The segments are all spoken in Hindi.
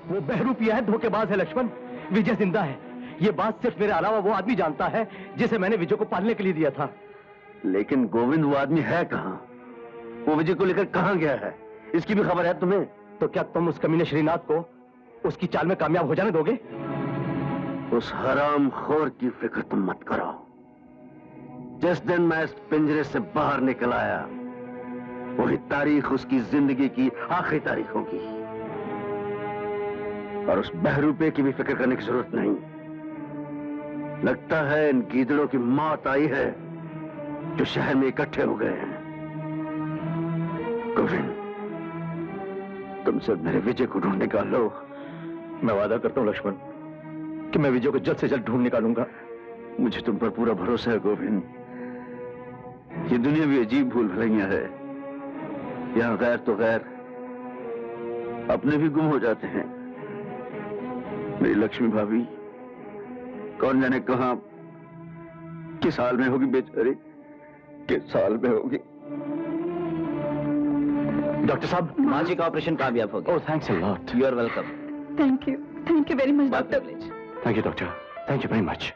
वो बहरूपिया है, धोखेबाज है लक्ष्मण। विजय जिंदा है, ये बात सिर्फ मेरे अलावा वो आदमी जानता है जिसे मैंने विजय को पालने के लिए दिया था। लेकिन गोविंद वो आदमी है कहां? वो विजय को लेकर कहां गया है, इसकी भी खबर है तुम्हें? तो क्या तुम उस कमीने श्रीनाथ को उसकी चाल में कामयाब हो जाने दोगे? उस हरामखोर की फिक्र तुम मत करो। जिस दिन मैं इस पिंजरे से बाहर निकल आया, वही तारीख उसकी जिंदगी की आखिरी तारीख होगी। और उस बहरूपे की भी फिक्र करने की जरूरत नहीं। लगता है इन गीदड़ों की मौत आई है जो शहर में इकट्ठे हो गए हैं। गोविंद, तुम सिर्फ मेरे विजय को ढूंढ निकालो। मैं वादा करता हूं लक्ष्मण कि मैं विजय को जल्द से जल्द ढूंढ निकालूंगा। मुझे तुम पर पूरा भरोसा है गोविंद। ये दुनिया भी अजीब भूल भुलैया है। यहां गैर तो गैर, अपने भी गुम हो जाते हैं। मेरी लक्ष्मी भाभी कौन जाने कहां, किस हाल में होगी बेचारी, किस हाल में होगी। डॉक्टर साहब, माँ जी का ऑपरेशन कामयाब हो गया। Oh, thanks a lot. You are welcome. Thank you very much doctor. Thank you doctor, thank you very much.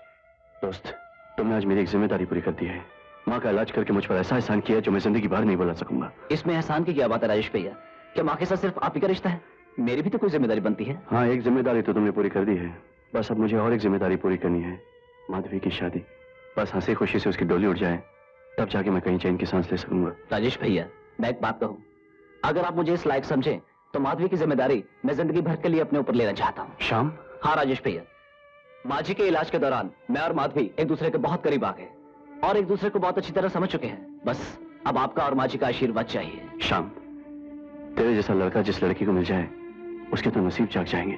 दोस्त, तुमने आज मेरी एक जिम्मेदारी पूरी कर दी है। माँ का इलाज करके मुझ पर ऐसा एहसान किया जो मैं जिंदगी भर नहीं भुला सकूंगा। इसमें एहसान की क्या बात है राजेश भैया? क्या माँ के साथ सिर्फ आप ही का रिश्ता है? मेरी भी तो कोई जिम्मेदारी बनती है। हाँ, एक जिम्मेदारी तो तुमने पूरी कर दी है, बस अब मुझे और एक जिम्मेदारी पूरी करनी है। माधवी की शादी। बस हंसी खुशी से उसकी डोली उड़ जाए, तब जाके मैं कहीं चैन की सांस ले सकूंगा। राजेश भैया, मैं एक बात कहूँ, अगर आप मुझे इस लायक समझें तो माधवी की जिम्मेदारी मैं जिंदगी भर के लिए अपने ऊपर लेना चाहता हूँ। श्याम? हाँ राजेश भैया, माँ जी के इलाज के दौरान मैं और माधवी एक दूसरे के बहुत करीब आ गए और एक दूसरे को बहुत अच्छी तरह समझ चुके हैं। बस अब आपका और माँ जी का आशीर्वाद चाहिए। श्याम, तेरे जैसा लड़का जिस लड़की को मिल जाए उसके तो नसीब जाग जाएंगे।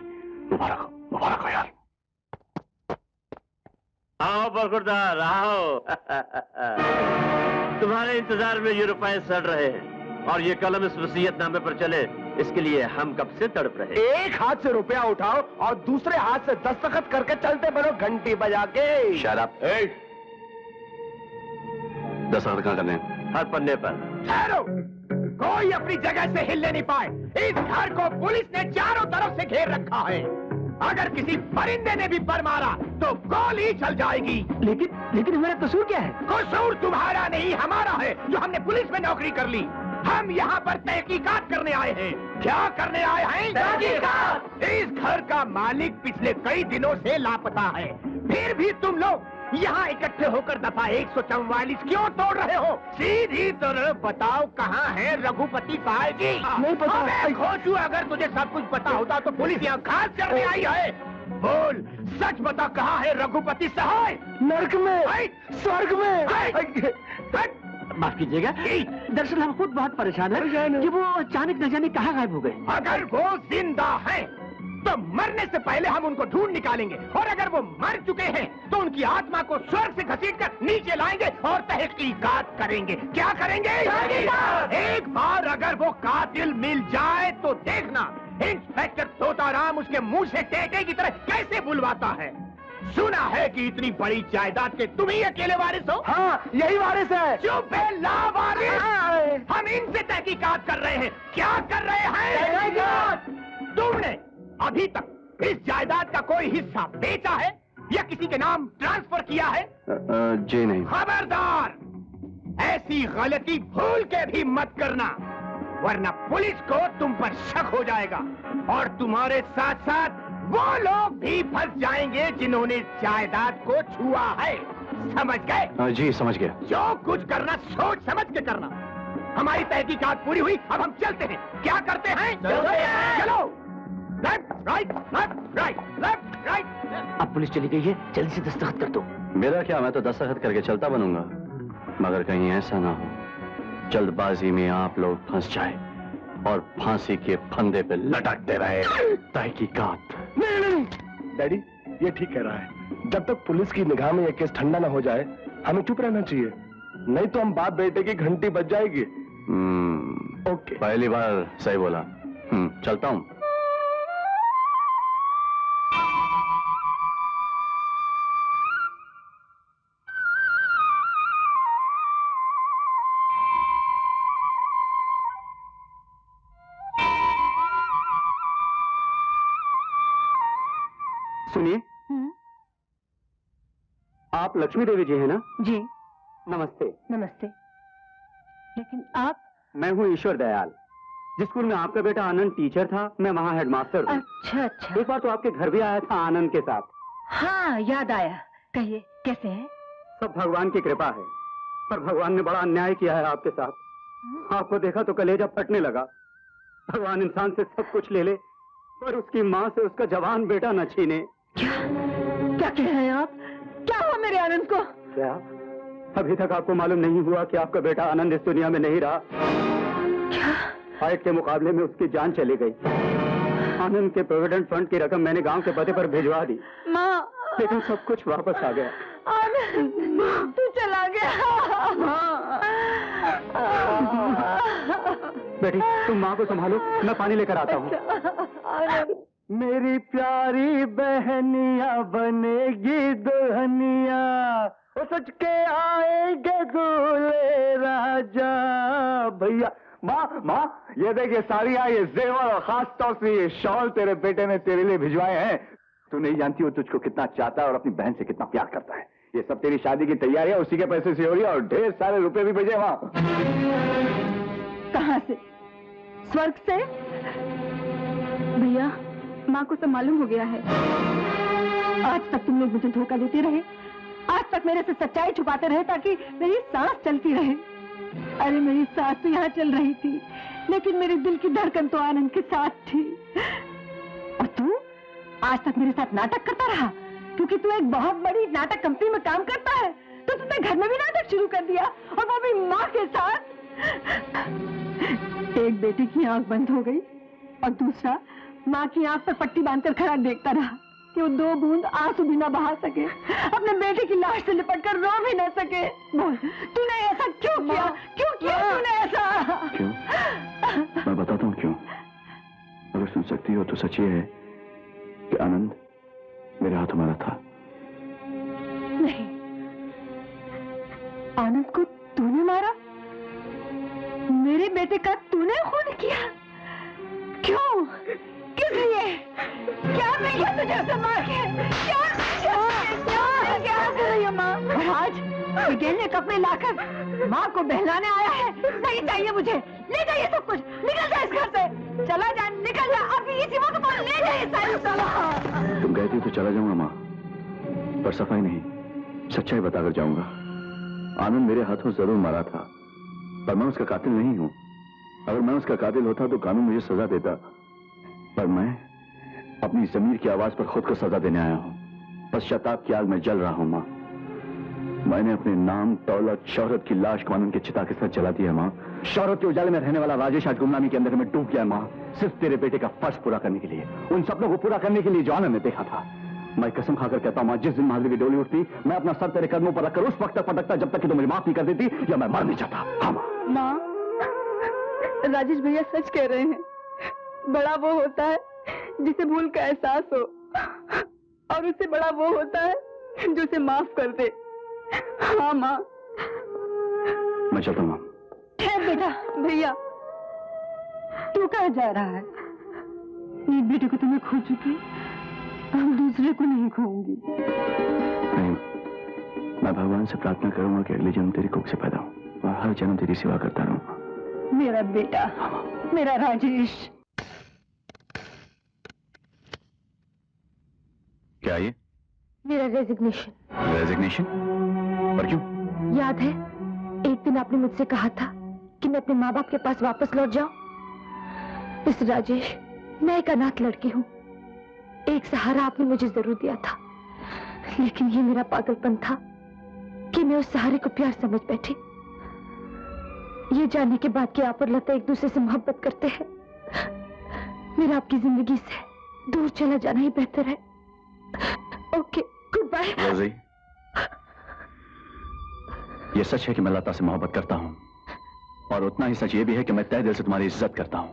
मुबारक हो, मुबारक हो यार। आओ बरखुरदार आओ। तुम्हारे इंतजार में ये रुपए सड़ रहे हैं और ये कलम इस वसीयतनामे पर चले, इसके लिए हम कब से तड़प रहे। एक हाथ से रुपया उठाओ और दूसरे हाथ से दस्तखत करके चलते बनो घंटी बजा के। Shut up. दस्तखत कहाँ करने? हर पन्ने पर। ठहरो, कोई अपनी जगह से हिलने नहीं पाए। इस घर को पुलिस ने चारों तरफ से घेर रखा है। अगर किसी परिंदे ने भी पर मारा तो गोली चल जाएगी। लेकिन हमारा कसूर क्या है? कसूर तुम्हारा नहीं, हमारा है, जो हमने पुलिस में नौकरी कर ली। हम यहाँ पर तहकीकात करने आए हैं। क्या करने आए हैं? तहकीकात। इस घर का मालिक पिछले कई दिनों से लापता है, फिर भी तुम लोग यहाँ इकट्ठे होकर दफा 144 क्यों तोड़ रहे हो? सीधी तरह बताओ, कहाँ है रघुपति साहब जी? नहीं पता। अबे खोजू, अगर तुझे सब कुछ पता होता तो पुलिस यहाँ खास करने आई है। बोल, सच बता, कहाँ है रघुपति साहब? नर्क में, स्वर्ग में। माफ कीजिएगा, दरअसल हम खुद बहुत परेशान हैं कि वो अचानक न जाने कहाँ गायब हो गए। अगर वो जिंदा हैं तो मरने से पहले हम उनको ढूंढ निकालेंगे, और अगर वो मर चुके हैं तो उनकी आत्मा को स्वर्ग से घसीटकर नीचे लाएंगे और तहकीकात करेंगे। क्या करेंगे? एक बार अगर वो कातिल मिल जाए तो देखना इंस्पेक्टर तोताराम उसके मुंह से टेटे की तरह कैसे बुलवाता है। सुना है कि इतनी बड़ी जायदाद के तुम ही अकेले वारिस हो। हाँ, यही वारिस है। चुप है, लावारिस। हम इनसे तहकीकात कर रहे हैं। क्या कर रहे हैं? तुमने अभी तक इस जायदाद का कोई हिस्सा बेचा है या किसी के नाम ट्रांसफर किया है? जी नहीं। खबरदार, ऐसी गलती भूल के भी मत करना, वरना पुलिस को तुम पर शक हो जाएगा और तुम्हारे साथ साथ वो लोग भी फंस जाएंगे जिन्होंने जायदाद को छुआ है। समझ गए? जी समझ गया। जो कुछ करना सोच समझ के करना। हमारी तहकीकात पूरी हुई, अब हम चलते हैं। क्या करते हैं? चलो। Left right, left right, left right. अब पुलिस चली गई है, जल्दी से दस्तखत कर दो। मेरा क्या, मैं तो दस्तखत करके चलता बनूंगा, मगर कहीं ऐसा ना हो जल्दबाजी में आप लोग फंस जाए और फांसी के फंदे पे लटकते रहे। तहकीकात। नहीं, डैडी ये ठीक कह रहा है। जब तक पुलिस की निगाह में ये केस ठंडा ना हो जाए हमें चुप रहना चाहिए, नहीं तो हम बाप बेटे की घंटी बज जाएगी। ओके, पहली बार सही बोला। चलता हूँ। सुनिए, आप लक्ष्मी देवी जी हैं ना? जी नमस्ते। नमस्ते। लेकिन आप? मैं हूँ ईश्वर दयाल। जिस स्कूल में आपका बेटा आनंद टीचर था, मैं वहाँ हेडमास्टर हूँ। अच्छा अच्छा। एक बार तो आपके घर भी आया था आनंद के साथ। हाँ याद आया। कहिए कैसे हैं? सब भगवान की कृपा है, पर भगवान ने बड़ा अन्याय किया है आपके साथ। आपको देखा तो कलेजा फटने लगा। भगवान इंसान से सब कुछ ले ले, पर उसकी माँ से उसका जवान बेटा न छीने। क्या कह रहे हैं आप? क्या हुआ मेरे आनंद को? क्या अभी तक आपको मालूम नहीं हुआ कि आपका बेटा आनंद इस दुनिया में नहीं रहा? क्या? फाइट के मुकाबले में उसकी जान चली गई। आनंद के प्रोविडेंट फंड की रकम मैंने गांव के पते पर भिजवा दी, माँ, लेकिन सब कुछ वापस आ गया। आनंद तू चला गया। बेटी तुम माँ को संभालो, मैं पानी लेकर आता हूँ। मेरी प्यारी बहनिया बनेगी दुल्हनिया, वो सच के आएंगे दूल्हे राजा। भैया माँ माँ, ये देखिए साड़ियाँ, ये जेवर और खास तौर से ये शॉल तेरे बेटे ने तेरे लिए भिजवाए हैं। तू नहीं जानती वो तुझको कितना चाहता है और अपनी बहन से कितना प्यार करता है। ये सब तेरी शादी की तैयारी है, उसी के पैसे से हो रही है, और ढेर सारे रुपए भी भेजे वहाँ। कहाँ से? स्वर्ग से? भैया, माँ को सब मालूम हो गया है। आज तक तुम लोग मुझे धोखा देते रहे, आज तक मेरे से सच्चाई छुपाते रहे ताकि मेरी सांस चलती रहे। अरे मेरी सांस तो यहाँ चल रही थी, लेकिन मेरे दिल की धड़कन तो आनंद के साथ थी। और तू आज तक मेरे साथ नाटक करता रहा, क्योंकि तू एक बहुत बड़ी नाटक कंपनी में काम करता है, तो तुमने घर में भी नाटक शुरू कर दिया, और वो भी माँ के साथ। एक बेटे की आंख बंद हो गई और दूसरा माँ की आंख पर पट्टी बांधकर खड़ा देखता रहा कि वो 2 बूंद आंसू भी ना बहा सके, अपने बेटे की लाश से लिपटकर रो भी ना सके। बोल, तूने ऐसा क्यों किया? क्यों किया तूने ऐसा? क्यों? मैं बताता हूँ क्यों। अगर सुन सकती हो तो सच ये है कि आनंद मेरे हाथों मारा था। नहीं, आनंद को तूने मारा? मेरे बेटे का तूने खून किया? क्यों? किस लिए? क्या मिल गया तुझे उसे मार के? क्या कर रही है माँ? और आज गहने कपड़े लाकर माँ को बहलाने आया है। नहीं चाहिए मुझे, ले जाइए सब कुछ, निकल जा इस घर से, चला जा, निकल जा अभी इसी वक्त, तो ले जाइए सारी सामान। तुम कहती तो चला जाऊंगा माँ, पर सफाई नहीं, सच्चाई बताकर जाऊंगा। आनंद मेरे हाथों जरूर मारा था, पर मैं उसका कातिल नहीं हूँ। अगर मैं उसका कातिल होता तो कानून मुझे सजा देता, पर मैं अपनी जमीर की आवाज पर खुद को सजा देने आया हूँ। पश्चाताप की आग में जल रहा हूँ माँ। मैंने अपने नाम, दौलत, शोहरत की लाश को आनंद के चिता के साथ जला दिया माँ। शोहरत के उजाले में रहने वाला राजेश आज गुमनामी के अंदर में डूब गया माँ, सिर्फ तेरे बेटे का फर्ज पूरा करने के लिए, उन सपनों को पूरा करने के लिए जो आनंद ने देखा था। मैं कसम खाकर कहता हूँ माँ, जिस दिन माधवी की डोली उठती, मैं अपना सर तेरे कदमों पर रखकर उस वक्त तक पटकता जब तक कि तुम मुझे माफ नहीं कर देती, या मैं मर नहीं चाहता। हाँ माँ, राजेश भैया सच कह रहे हैं। बड़ा वो होता है जिसे भूल का एहसास हो, और उससे बड़ा वो होता है जो उसे माफ कर दे। हाँ माँ। मैं चलता हूँ। ठहर बेटा। भैया, तू कहाँ जा रहा है? एक बेटे को तुम्हें खो चुकी, हम दूसरे को नहीं खोऊंगी। नहीं, मैं भगवान से प्रार्थना करूंगा कि अगले जन्म तेरी कोख से पैदा हूं और हर जन्म तेरी सेवा करता रहूंगा। मेरा बेटा, मेरा राजेश। क्या ये? मेरा रेजिग्नेशन। रेजिग्नेशन? पर क्यों? याद है एक दिन आपने मुझसे कहा था कि मैं अपने माँ बाप के पास वापस लौट जाऊं। इस राजेश, मैं एक अनाथ लड़की हूँ, एक सहारा आपने मुझे जरूर दिया था, लेकिन ये मेरा पागलपन था कि मैं उस सहारे को प्यार समझ बैठी। ये जानने के बाद कि आप और लता एक दूसरे से मोहब्बत करते हैं, मेरा आपकी जिंदगी से दूर चला जाना ही बेहतर है। Okay, good bye. रोजी, ये सच है कि मैं लता से मोहब्बत करता हूं, और उतना ही सच ये भी है कि मैं तहे दिल से तुम्हारी इज्जत करता हूं।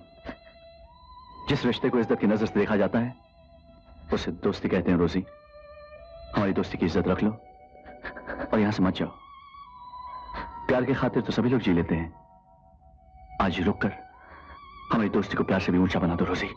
जिस रिश्ते को इज्जत की नजर से देखा जाता है उसे दोस्ती कहते हैं। रोजी, हमारी दोस्ती की इज्जत रख लो और यहां से मत जाओ। प्यार की खातिर तो सभी लोग जी लेते हैं, आज रुक कर हमारी दोस्ती को प्यार से भी ऊंचा बना दो रोजी।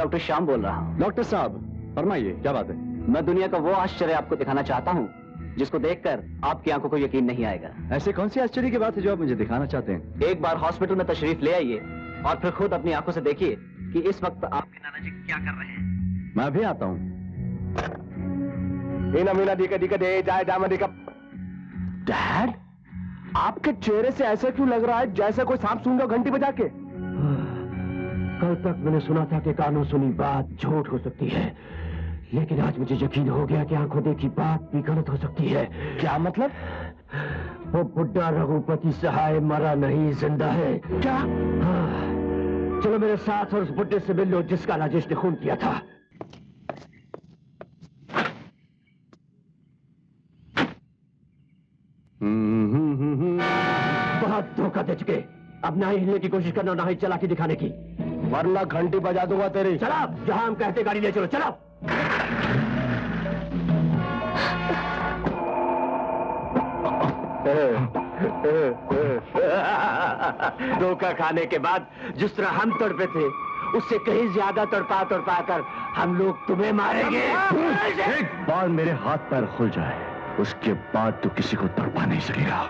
डॉक्टर श्याम बोल रहा हूँ। डॉक्टर साहब फरमाइए, क्या बात है? मैं दुनिया का वो आश्चर्य आपको दिखाना चाहता हूँ जिसको देखकर आपकी आंखों को यकीन नहीं आएगा। ऐसे कौन सी आश्चर्य की बात है जो आप मुझे दिखाना चाहते हैं? एक बार हॉस्पिटल में तशरीफ ले आइए और फिर खुद अपनी आंखों से देखिए कि इस वक्त आपके नाना जी क्या कर रहे हैं। मैं भी आता हूँ। डैड, आपके चेहरे से ऐसा क्यों लग रहा है जैसे कोई सांप सूंघ घंटी बजा के? कल तक मैंने सुना था कि कानों सुनी बात झूठ हो सकती है, लेकिन आज मुझे यकीन हो गया कि आंखों देखी बात भी गलत हो सकती है। क्या मतलब? वो बुड्ढा रघुपति सहाय मरा नहीं, जिंदा है। क्या? हाँ। चलो मेरे साथ और उस बुड्ढे से मिल लो जिसका राजेश ने खून किया था। बहुत धोखा दे चुके, अब ना ही हिलने की कोशिश करना, ना ही चालाकी दिखाने की, वरना घंटी बजा दूंगा तेरी। चला, जहां हम कहते गाड़ी ले चलो, चलो। धोखा खाने के बाद जिस तरह हम तड़पे थे, उससे कहीं ज्यादा तड़पा कर हम लोग तुम्हें मारेंगे। एक बार मेरे हाथ पैर खुल जाए, उसके बाद तो किसी को तड़पा नहीं सकेगा।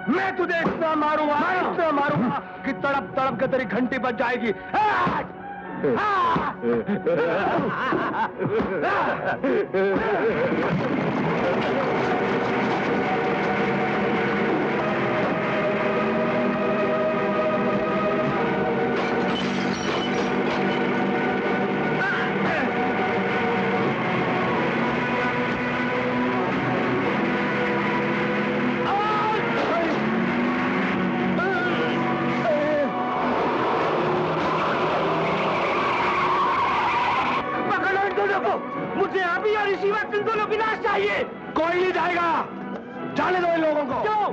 मैं तुझे इतना मारूंगा कि तड़प तड़प के तेरी घंटी बज जाएगी। मुझे अभी और इसी वक्त इन दोनों की लाश चाहिए। कोई नहीं जाएगा, जाने दो इन लोगों को। क्यों?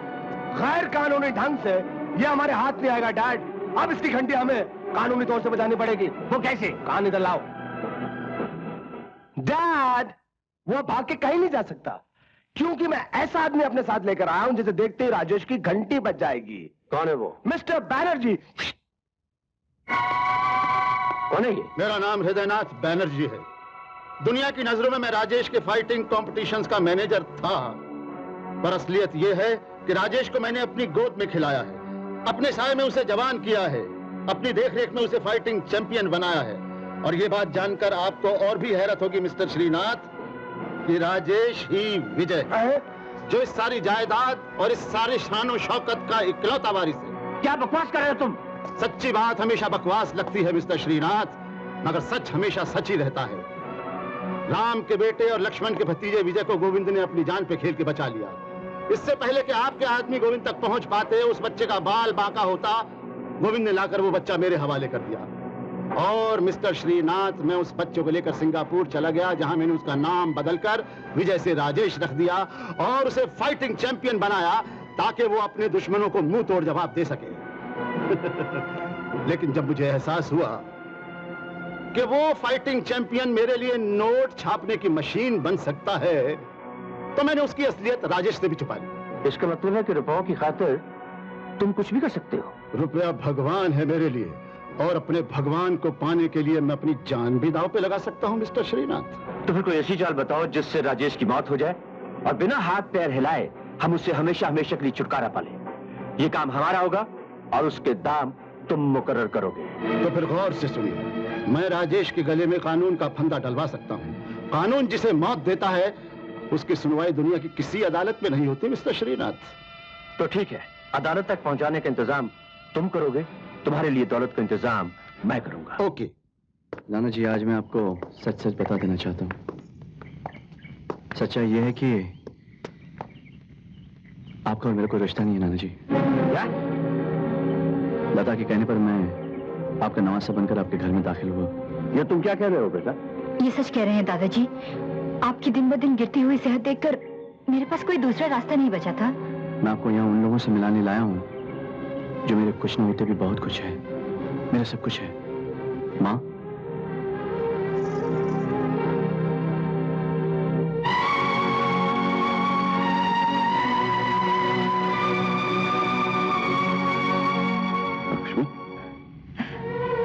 गैर कानूनी ढंग से ये हमारे हाथ में आएगा डैड। अब इसकी घंटी हमें कानूनी तौर से बजानी पड़ेगी। वो कैसे? कान इधर लाओ। डैड, वो भाग के कहीं नहीं जा सकता, क्योंकि मैं ऐसा आदमी अपने साथ लेकर आया हूं जिसे देखते ही राजेश की घंटी बज जाएगी। कौन है वो? मिस्टर बैनर्जी। कौन है ये? मेरा नाम हृदयनाथ बैनर्जी है। दुनिया की नजरों में मैं राजेश के फाइटिंग कॉम्पिटिशंस का मैनेजर था, पर असलियत यह है कि राजेश को मैंने अपनी गोद में खिलाया है, अपने साय में उसे जवान किया है, अपनी देखरेख में उसे फाइटिंग चैंपियन बनाया है। और यह बात जानकर आपको और भी हैरत होगी मिस्टर श्रीनाथ कि राजेश ही विजय है, जो इस सारी जायदाद और इस सारे शान और शौकत का इकलौता वारिस है। क्या बकवास कर रहे हो तुम? सच्ची बात हमेशा बकवास लगती है मिस्टर श्रीनाथ, मगर सच हमेशा सच ही रहता है। राम के बेटे और लक्ष्मण के भतीजे विजय को गोविंद ने अपनी जान पे खेल के बचा लिया। इससे पहले कि आपके आदमी गोविंद तक पहुंच पाते, उस बच्चे का बाल बांका होता, गोविंद ने लाकर वो बच्चा मेरे हवाले कर दिया। और मिस्टर श्रीनाथ, मैं उस बच्चे को लेकर सिंगापुर चला गया, जहां मैंने उसका नाम बदलकर विजय से राजेश रख दिया और उसे फाइटिंग चैंपियन बनाया, ताकि वो अपने दुश्मनों को मुंह तोड़ जवाब दे सके। लेकिन जब मुझे एहसास हुआ कि वो फाइटिंग चैंपियन मेरे लिए नोट छापने की मशीन बन सकता है, तो मैंने उसकी असलियत राजेश से भी छुपा ली। इसका मतलब है कि रुपयों की खातिर तुम कुछ भी कर सकते हो। रुपया भगवान है मेरे लिए, और अपने भगवान को पाने के लिए मैं अपनी जान भी दांव पे लगा सकता हूं मिस्टर श्रीनाथ। तो फिर कोई ऐसी चाल बताओ जिससे राजेश की मौत हो जाए और बिना हाथ पैर हिलाए हम उससे हमेशा हमेशा के लिए छुटकारा पा लें। ये काम हमारा होगा और उसके दाम तुम मुकर्रर करोगे। तो फिर गौर से सुनिए, मैं राजेश के गले में कानून का फंदा डलवा सकता हूं। कानून जिसे मौत देता है, उसकी सुनवाई दुनिया की किसी अदालत में नहीं होती मिस्टर श्रीनाथ। तो ठीक है, अदालत तक पहुंचाने का इंतजाम तुम करोगे, तुम्हारे लिए दौलत का इंतजाम मैं करूंगा। ओके। नाना जी, आज मैं आपको सच सच बता देना चाहता हूँ। सच्चाई यह है कि आपका और मेरा कोई रिश्ता नहीं है नाना जी। क्या? लता के कहने पर मैं आपका नवासा बनकर आपके घर में दाखिल हुआ। ये तुम क्या कह रहे हो बेटा? ये सच कह रहे हैं दादाजी। आपकी दिन ब दिन गिरती हुई सेहत देखकर मेरे पास कोई दूसरा रास्ता नहीं बचा था। मैं आपको यहाँ उन लोगों से मिलाने लाया हूँ जो मेरे कुछ न होते भी बहुत कुछ है। मेरा सब कुछ है। माँ,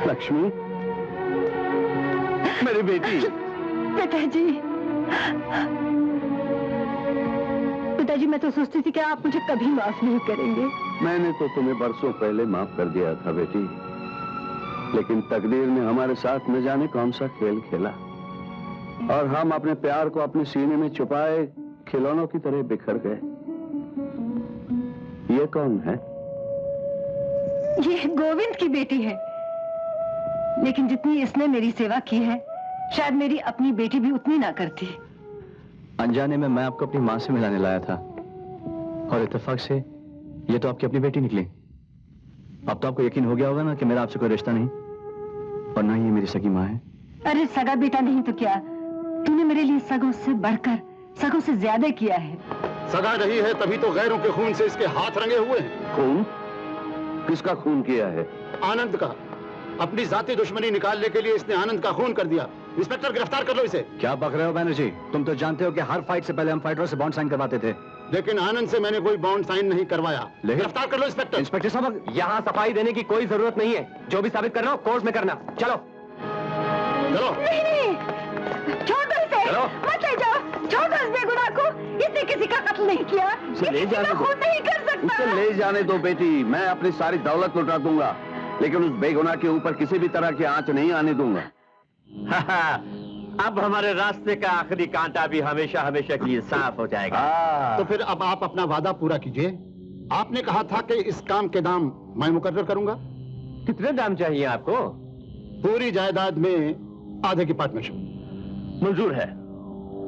लक्ष्मी, मेरी बेटी। पिताजी, पिताजी मैं तो सोचती थी कि आप मुझे कभी माफ नहीं करेंगे। मैंने तो तुम्हें बरसों पहले माफ कर दिया था बेटी, लेकिन तकदीर ने हमारे साथ न जाने कौन सा खेल खेला और हम अपने प्यार को अपने सीने में छुपाए खिलौनों की तरह बिखर गए। ये कौन है? ये गोविंद की बेटी है, लेकिन जितनी इसने मेरी सेवा की है शायद मेरी अपनी बेटी भी उतनी ना करती। अनजाने में मैं आपको अपनी माँ से मिलाने लाया था और इत्तेफाक से ये तो आपकी अपनी बेटी निकली। अब तो आपको यकीन हो गया होगा ना कि मेरा आपसे कोई रिश्ता नहीं और ना ही ये मेरी सगी माँ है। अरे सगा बेटा नहीं तो क्या, तूने मेरे लिए सगों से बढ़कर सगों से ज्यादा किया है। सगा नहीं है तभी तो गैरों के खून से इसके हाथ रंगे हुए हैं। खून? किसका खून किया है? आनंद का। अपनी जाती दुश्मनी निकालने के लिए इसने आनंद का खून कर दिया। इंस्पेक्टर गिरफ्तार कर लो इसे। क्या बक रहे हो बैनर्जी? तुम तो जानते हो कि हर फाइट से पहले हम फाइटरों से बॉन्ड साइन करवाते थे। लेकिन आनंद से मैंने कोई बॉन्ड साइन नहीं करवाया। गिरफ्तार कर लो इंस्पेक्टर। इंस्पेक्टर साहब, यहाँ सफाई देने की कोई जरूरत नहीं है। जो भी साबित करना हो कोर्ट में करना। चलो चलो। नहीं नहीं, छोड़ दो इसे, मत ले जाओ, छोड़ दो इस बेगुनाह को। इसने किसी का कत्ल नहीं किया, ये ले किसी जाने का दो। खून नहीं कर सकता। उसे ले जाने दो बेटी, मैं अपनी सारी दौलत लुटा दूंगा, लेकिन उस बेगुनाह के ऊपर किसी भी तरह की आंच नहीं आने दूंगा। अब हमारे रास्ते का आखिरी कांटा भी हमेशा हमेशा के लिए साफ हो जाएगा। तो फिर अब आप अपना वादा पूरा कीजिए। आपने कहा था कि इस काम के दाम मैं मुकर्रर करूंगा। कितने दाम चाहिए आपको? पूरी जायदाद में आधे की पार्टनरशिप मंजूर है,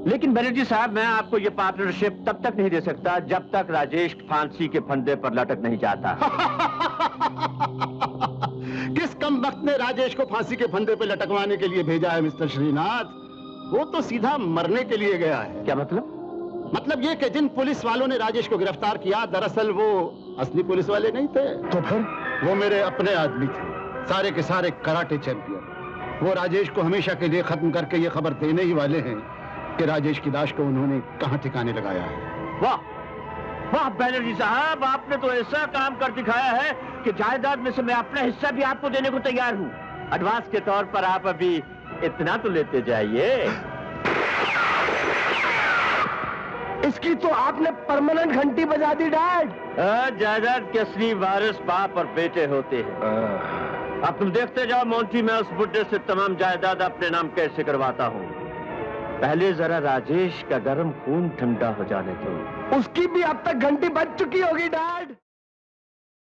लेकिन बनर्जी साहब मैं आपको ये पार्टनरशिप तब तक नहीं दे सकता जब तक राजेश फांसी के फंदे पर लटक नहीं जाता। किस कमबख्त ने राजेश को फांसी के फंदे पे लटकवाने के लिए भेजा है मिस्टर श्रीनाथ? वो तो सीधा मरने के लिए गया है। क्या मतलब? मतलब ये कि जिन पुलिस वालों ने राजेश को गिरफ्तार किया दरअसल वो असली पुलिस वाले नहीं थे। तो फिर? वो मेरे अपने आदमी थे, सारे के सारे कराटे चैंपियन। वो राजेश को हमेशा के लिए खत्म करके ये खबर देने ही वाले हैं कि राजेश की लाश को उन्होंने कहां ठिकाने लगाया है। वाह वाह बैनर्जी साहब, आपने तो ऐसा काम कर दिखाया है कि जायदाद में से मैं अपना हिस्सा भी आपको देने को तैयार हूँ। एडवांस के तौर पर आप अभी इतना तो लेते जाइए। इसकी तो आपने परमानेंट घंटी बजा दी डैड। जायदाद के असली वारिस बाप और बेटे होते हैं। अब तुम देखते जाओ मोंटी, मैं उस बुड्ढे से तमाम जायदाद अपने नाम कैसे करवाता हूँ। पहले जरा राजेश का गर्म खून ठंडा हो जाने दो। उसकी भी अब तक घंटी बज चुकी होगी डैड।